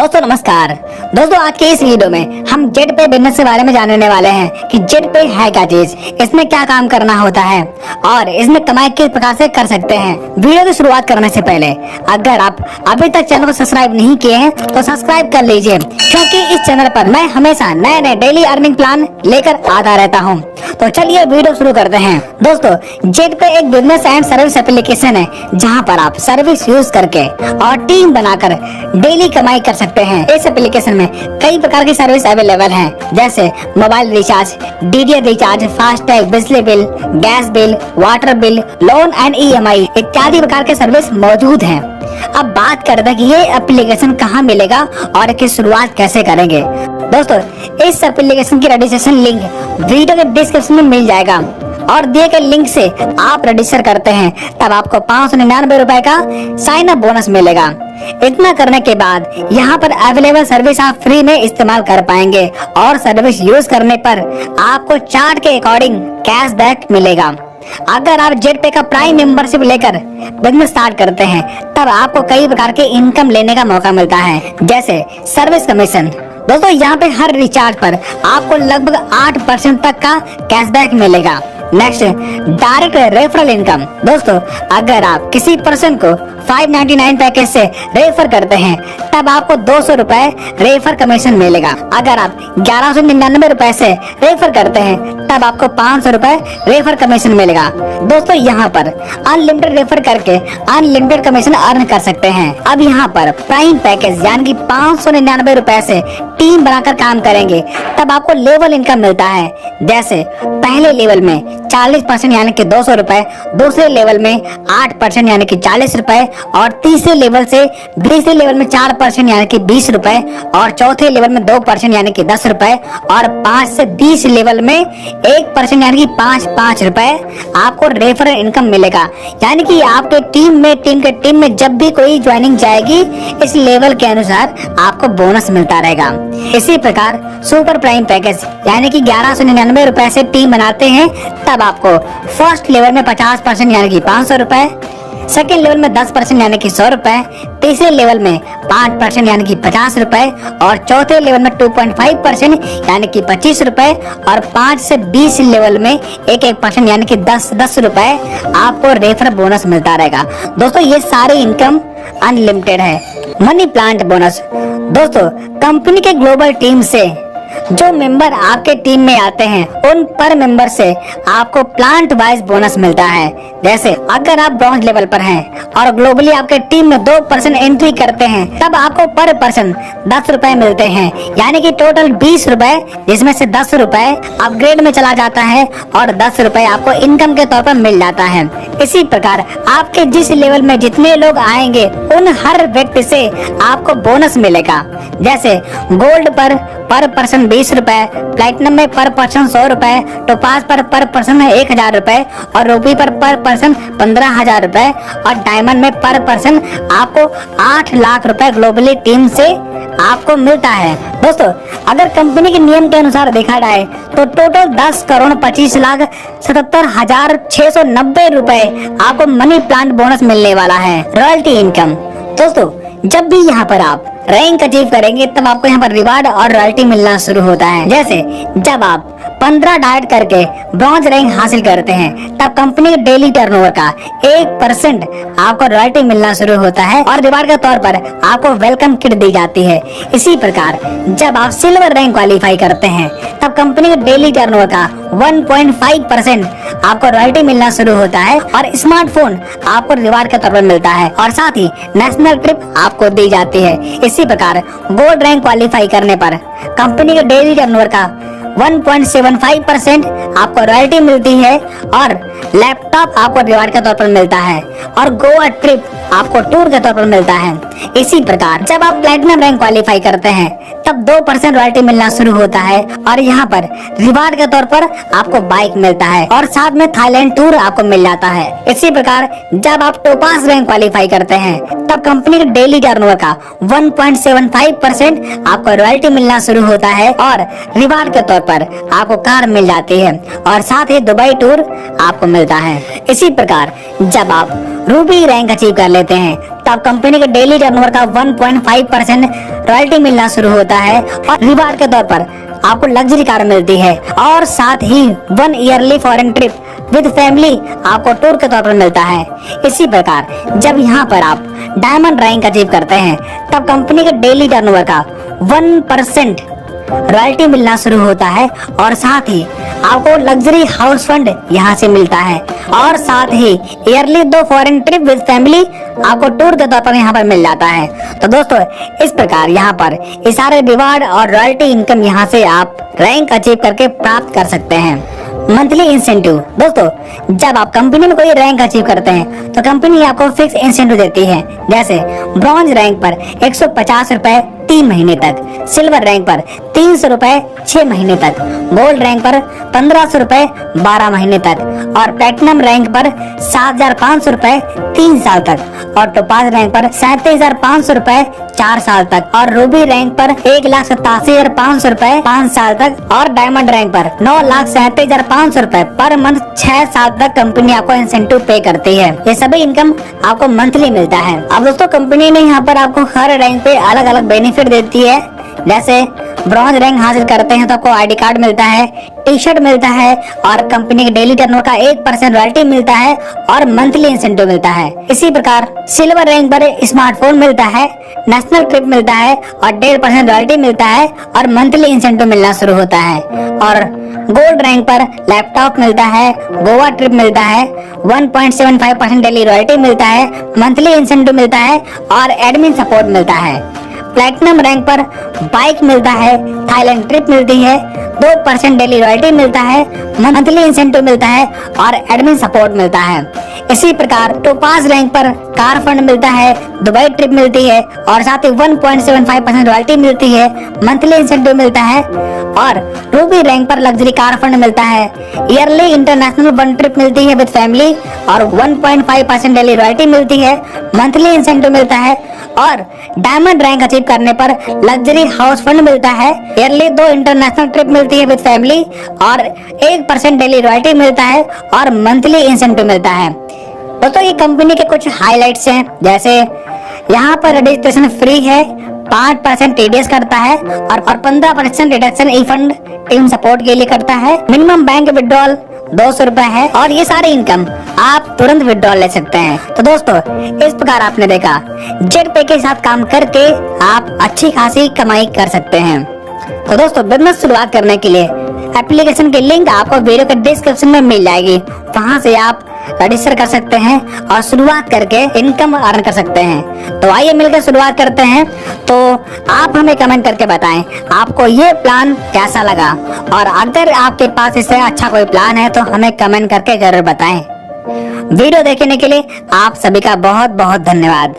दोस्तों नमस्कार। दोस्तों आज के इस वीडियो में हम जेट पे बिजनेस के बारे में जानने वाले हैं कि जेट पे है क्या चीज, इसमें क्या काम करना होता है और इसमें कमाई किस प्रकार से कर सकते हैं। वीडियो की शुरुआत करने से पहले अगर आप अभी तक चैनल को सब्सक्राइब नहीं किए हैं तो सब्सक्राइब कर लीजिए, क्योंकि इस चैनल पर मैं हमेशा नए नए डेली अर्निंग प्लान लेकर आता रहता हूँ। तो चलिए वीडियो शुरू करते हैं। दोस्तों जेट पे एक बिजनेस एंड सर्विस एप्लीकेशन है जहाँ पर आप सर्विस यूज करके और टीम बनाकर डेली कमाई कर सकते हैं। इस एप्लीकेशन में कई प्रकार की सर्विस अवेलेबल हैं, जैसे mobile recharge, DDH recharge, FASTag, बिजली bill, gas bill, water bill, loan and EMI इत्यादि प्रकार के सर्विस मौजूद हैं। अब बात करते हैं कि ये एप्लीकेशन कहाँ मिलेगा और इसकी शुरुआत कैसे करेंगे। दोस्तों इस एप्लीकेशन की रजिस्ट्रेशन लिंक वीडियो के डिस्क्रिप्शन में मिल जाएगा और दिए गए लिंक से आप रजिस्टर करते हैं तब आपको 599 रुपए का साइन अप बोनस मिलेगा। इतना करने के बाद यहाँ पर अवेलेबल सर्विस आप फ्री में इस्तेमाल कर पाएंगे और सर्विस यूज करने पर आपको चार्ट के अकॉर्डिंग कैशबैक मिलेगा। अगर आप जेट पे का प्राइम मेंबरशिप लेकर बिजनेस स्टार्ट करते हैं तब आपको कई प्रकार के इनकम लेने का मौका मिलता है, जैसे सर्विस कमीशन। दोस्तों यहाँ पे हर रिचार्ज पर आपको लगभग 8% तक का कैशबैक मिलेगा। Next direct referral income. दोस्तों अगर आप किसी पर्सन को 599 पैकेज से रेफर करते हैं तब आपको 200 रुपए रेफर कमीशन मिलेगा। अगर आप 1199 रुपए से रेफर करते हैं तब आपको 500 रुपए रेफर कमीशन मिलेगा। दोस्तों यहाँ पर अनलिमिटेड रेफर करके अनलिमिटेड कमीशन अर्न कर सकते हैं। अब यहाँ पर प्राइम पैकेज यानी कि 599 रुपए से टीम बनाकर काम करेंगे तब आपको लेवल इनकम मिलता है, जैसे पहले लेवल में 40% यानी कि 200 रुपए, दूसरे लेवल में 8% यानी कि 40 रुपए और तीसरे लेवल में 4% यानी कि 20 रुपए और चौथे लेवल में 2% यानी कि 10 रुपए और 5 से 20 लेवल में 1% यानी कि 5 रुपए आपको रेफरल इनकम मिलेगा। यानी कि आपके टीम में जब भी कोई ज्वाइनिंग जाएगी इस लेवल के अनुसार आपको बोनस मिलता रहेगा। इसी प्रकार सुपर प्राइम पैकेज यानी कि 1199 रुपए से टीम बनाते हैं तब आपको फर्स्ट लेवल में 50% यानी कि 500 रुपए, सेकेंड लेवल में 10% यानी कि 100 रुपए, तीसरे लेवल में 5% यानी कि 50 रुपए और चौथे लेवल में 2.5% यानी कि 25 रुपए और 5 से 20 लेवल में 1% यानी कि 10 रुपए आपको रेफर बोनस मिलता रहेगा। दोस्तों ये सारी इनकम अनलिमिटेड है। Money plant bonus. दोस्तों कंपनी के ग्लोबल टीम से जो मेंबर आपके टीम में आते हैं उन पर मेंबर से आपको प्लांट वाइज बोनस मिलता है। जैसे अगर आप ब्रॉन्ज लेवल पर हैं और ग्लोबली आपके टीम में 2% एंट्री करते हैं तब आपको पर पर्सन 10 रुपए मिलते हैं, यानी कि टोटल 20 रुपए, जिसमें से 10 रुपए अपग्रेड में चला जाता है और 10 रुपए आपको इनकम के तौर पर मिल जाता है। इसी प्रकार आपके जिस लेवल में जितने लोग आएंगे उन हर व्यक्ति से आपको बोनस मिलेगा। जैसे गोल्ड पर पर्सन 20 रुपए, प्लेटिनम में पर पर्सन 100 रुपए, टोपाज पर पर्सन 1000 रुपए और रूबी पर पर्सन 15,000 रुपए और डायमंड में पर पर्सन आपको 8 लाख रुपए ग्लोबली टीम से आपको मिलता है। दोस्तों अगर कंपनी के नियम के अनुसार देखा जाए तो टोटल 10,25,77,690 रुपए आपको मनी प्लांट बोनस मिलने वाला है। Royalty income. दोस्तों जब भी यहाँ पर आप रैंक अचीव करेंगे तब आपको यहाँ पर रिवार्ड और रॉयल्टी मिलना शुरू होता है। जैसे जब आप 15 डाइट करके ब्रॉन्ज रैंक हासिल करते हैं तब कंपनी के डेली टर्नओवर का 1% आपको रॉयल्टी मिलना शुरू होता है और रिवार्ड के तौर पर आपको वेलकम किट दी जाती है। इसी प्रकार जब आप सिल्वर रैंक क्वालिफाई करते हैं तब कंपनी के डेली टर्नओवर का 1.5% आपको रॉयल्टी मिलना शुरू होता है और स्मार्टफोन आपको रिवार्ड के तौर पर मिलता है और साथ ही नेशनल ट्रिप आपको दी जाती है। इसी प्रकार गोल्ड रैंक क्वालिफाई करने पर कंपनी के डेली टर्नओवर का 1.75% आपको रॉयल्टी मिलती है और लैपटॉप आपको रिवार्ड के तौर पर मिलता है और गोवा ट्रिप आपको टूर के तौर पर मिलता है। इसी प्रकार जब आप प्लैटिनम रैंक क्वालिफाई करते हैं तब 2% रॉयल्टी मिलना शुरू होता है और यहाँ पर रिवार्ड के तौर पर आपको बाइक मिलता है और साथ में थाईलैंड टूर आपको मिल जाता है। इसी प्रकार जब आप टोपाज रैंक क्वालिफाई करते हैं तब कंपनी के डेली टर्नओवर का 1.75% आपको रॉयल्टी मिलना शुरू होता है और रिवार्ड के तौर पर आपको कार मिल जाती है और साथ ही दुबई टूर आपको मिलता है। इसी प्रकार जब आप रूबी रैंक अचीव कर लेते हैं तब कंपनी के डेली टर्नओवर का 1.5% रॉयल्टी मिलना शुरू होता है और रिवार्ड के तौर पर आपको लग्जरी कार मिलती है और साथ ही 1 yearly foreign trip with family आपको टूर के तौर पर मिलता है। इसी प्रकार जब यहाँ पर आप डायमंड रैंक अचीव करते हैं तब कंपनी के डेली टर्नओवर का 1% रॉयल्टी मिलना शुरू होता है और साथ ही आपको लग्जरी हाउस फंड यहाँ से मिलता है और साथ ही yearly 2 foreign trip with family आपको टूर के तौर पर यहाँ पर मिल जाता है। तो दोस्तों इस प्रकार यहाँ पर ये सारे रिवार्ड और रॉयल्टी इनकम यहाँ से आप रैंक अचीव करके प्राप्त कर सकते हैं। मंथली इंसेंटिव दोस्तों जब आप कंपनी में कोई रैंक अचीव करते हैं तो कंपनी आपको फिक्स इंसेंटिव देती है, जैसे ब्रॉन्ज रैंक पर 150 रुपए 3 महीने तक, सिल्वर रैंक पर 300 रुपए 6 महीने तक, गोल्ड रैंक पर 1500 रुपए 12 महीने तक और प्लेटिनम रैंक पर 7500 रुपए 3 साल तक और टोपाज रैंक पर 37,500 रुपए 4 साल तक और रूबी रैंक पर 1,87,500 रुपए 5 साल तक और डायमंड रैंक पर 9,37,500 रुपए पर मंथ 6 साल तक कंपनी आपको इंसेंटिव पे करती है। ये सभी इनकम आपको मंथली मिलता है। अब दोस्तों कंपनी ने यहाँ पर आपको हर रैंक पे अलग अलग बेनिफिट देती है, जैसे ब्रॉन्ज रैंक हासिल करते हैं तो आपको आईडी कार्ड मिलता है, टी शर्ट मिलता है और कंपनी के डेली टर्नओवर का 1% रॉयल्टी मिलता है और मंथली इंसेंटिव मिलता है। इसी प्रकार सिल्वर रैंक पर स्मार्टफोन मिलता है, नेशनल ट्रिप मिलता है और 1.5% रॉयल्टी मिलता है और मंथली इंसेंटिव मिलना शुरू होता है और गोल्ड रैंक पर लैपटॉप मिलता है, गोवा ट्रिप मिलता है, 1.75% डेली रॉयल्टी मिलता है, मंथली इंसेंटिव मिलता है और एडमिन सपोर्ट मिलता है। प्लैटिनम रैंक पर बाइक मिलता है, थाईलैंड ट्रिप मिलती है, 2% डेली रॉयल्टी मिलता है, मंथली इंसेंटिव मिलता है और एडमिन सपोर्ट मिलता है। इसी प्रकार टोपाज रैंक पर कार फंड मिलता है, दुबई ट्रिप मिलती है और साथ ही 1.75% रॉयल्टी मिलती है, मंथली इंसेंटिव मिलता है और रूबी रैंक पर लग्जरी कार फंड मिलता है, ईयरली इंटरनेशनल 1 ट्रिप मिलती है विद फैमिली और 1.5% डेली रॉयल्टी मिलती है, मंथली इंसेंटिव मिलता है और डायमंड रैंक अचीव करने पर लग्जरी हाउस फंड मिलता है, ईयरली 2 इंटरनेशनल ट्रिप मिलती है विद फैमिली और 1% डेली रॉयल्टी मिलता है और मंथली इंसेंटिव मिलता है। दोस्तों ये कंपनी के कुछ हाइलाइट्स हैं, जैसे यहाँ पर रजिस्ट्रेशन फ्री है, 5% टीडीएस करता है और 15% रिडक्शन ई फंड टीम सपोर्ट के लिए करता है, मिनिमम बैंक विड्रॉल 200 रुपए है और ये सारे इनकम आप तुरंत विड्रॉल ले सकते हैं। तो दोस्तों इस प्रकार आपने देखा जेट पे के साथ काम करके आप अच्छी खासी कमाई कर सकते हैं। तो दोस्तों बिजनेस शुरुआत करने के लिए एप्लीकेशन की लिंक आपको वीडियो के डिस्क्रिप्शन में मिल जाएगी, वहां से आप रजिस्टर कर सकते हैं और शुरुआत करके इनकम अर्न कर सकते हैं। तो आइए मिलकर शुरुआत करते हैं। तो आप हमें कमेंट करके बताएं आपको ये प्लान कैसा लगा और अगर आपके पास इससे अच्छा कोई प्लान है तो हमें कमेंट करके जरूर बताएं। वीडियो देखने के लिए आप सभी का बहुत बहुत धन्यवाद।